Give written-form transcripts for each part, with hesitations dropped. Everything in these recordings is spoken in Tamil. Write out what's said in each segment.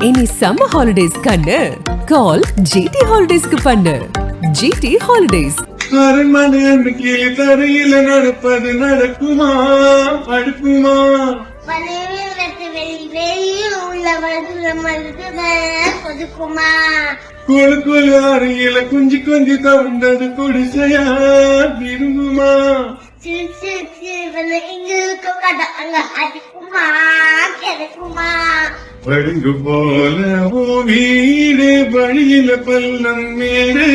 இனி சம்மர் ஹாலிடேஸ் கண்ணு கால் ஜிடி ஹாலிடேஸ்க்கு பண்ணு. GT Holidays. அரண்மனை கீழே தரையில நடப்பது நடக்குமா அடுக்குமா? கொழு கொழு அறையில குஞ்சு குஞ்சு தவண்டது குடிசையா விரும்புமா? படுங்கு போல வீடு வழியில பள்ளம் மேடு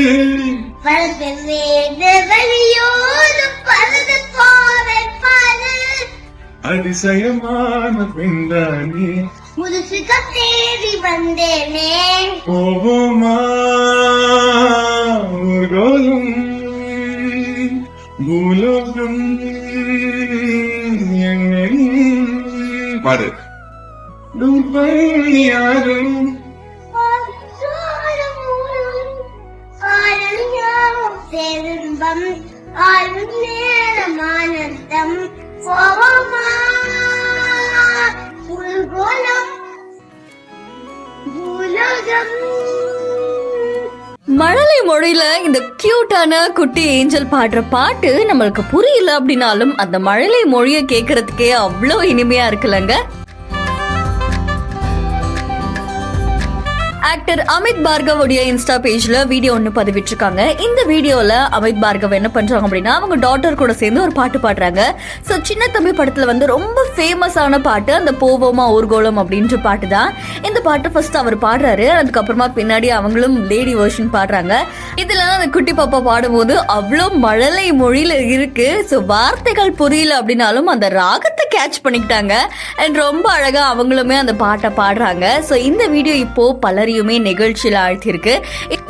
அதிசயமான பெண்தானே முதுசுக தேடி வந்தேனே போவோமா ஊர்கோலும் பூலோகம் பாடு யாரும் சேர்ந்தம் ஆளும் நேரமானந்தம் போவோமா பூலோகம் பூலோகம். மழலை மொழியில இந்த கியூட்டான குட்டி ஏஞ்சல் பாடுற பாட்டு நம்மளுக்கு புரியல அப்படின்னாலும் அந்த மழலை மொழியை கேட்கறதுக்கே அவ்வளோ இனிமையா இருக்குல்லங்க. ஆக்டர் அமித் பார்கவ் உடைய இன்ஸ்டா பேஜ்ல வீடியோ ஒன்னு பதிவிட்டிருக்காங்க. இந்த வீடியோல அமித் பார்கவ் என்ன பண்றாங்க அப்படின்னா அவங்க டாட்டர் கூட சேர்ந்து ஒரு பாட்டு பாடுறாங்க. சோ சின்ன தம்பி படத்துல வந்து ரொம்ப ஃபேமஸான பாட்டு அந்த போவோமா ஊர்கோலம் அப்படின்ற பாட்டு தான். இந்த பாட்டு ஃபர்ஸ்ட் அவர் பாடுறாரு, அதுக்கப்புறமா பின்னாடி அவங்களும் லேடி வெர்ஷன் பாடுறாங்க. இதுல அந்த குட்டி பாப்பா பாடும்போது அவ்வளோ மழலை மொழியில இருக்கு. ஸோ வார்த்தைகள் புரியல அப்படின்னாலும் அந்த ராகத்தை கேட்ச் பண்ணிக்கிட்டாங்க அண்ட் ரொம்ப அழகா அவங்களுமே அந்த பாட்டை பாடுறாங்க. ஸோ இந்த வீடியோ இப்போ பலரையுமே நிகழ்ச்சியில ஆழ்த்திருக்கு.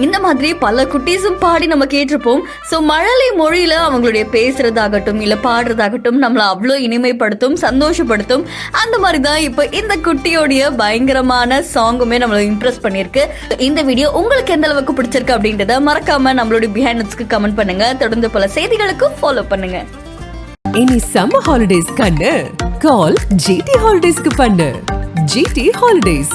இந்த மாதிரி பல குட்டீஸும் பாடி நம்ம கேட்டிருப்போம். ஸோ மழலை மொழியில அவங்களுடைய பேசுறதாகட்டும் இல்ல பாடுறதாகட்டும் நம்மள அவ்வளோ இனிமைப்படுத்தும் சந்தோஷப்படுத்தும். அந்த மாதிரி தான் இப்போ இந்த குட்டியோடைய பயங்கரமான சாங்குமே நம்மள இம்ப்ரெஸ் பண்ணிருக்கு. இந்த வீடியோ உங்களுக்கு எந்த அளவுக்கு பிடிச்சிருக்கு அப்படின்றத மறக்காம நம்மளுடைய பிஹைண்ட்ஸ்க்கு கமெண்ட் பண்ணுங்க. தொடர்ந்து பல செய்திகளுக்கு ஃபாலோ பண்ணுங்க. இனி சம்மர் ஹாலிடேஸ் கண்ணு கால் ஜிடி ஹாலிடேஸ்க்கு பண்ணு. GT holidays.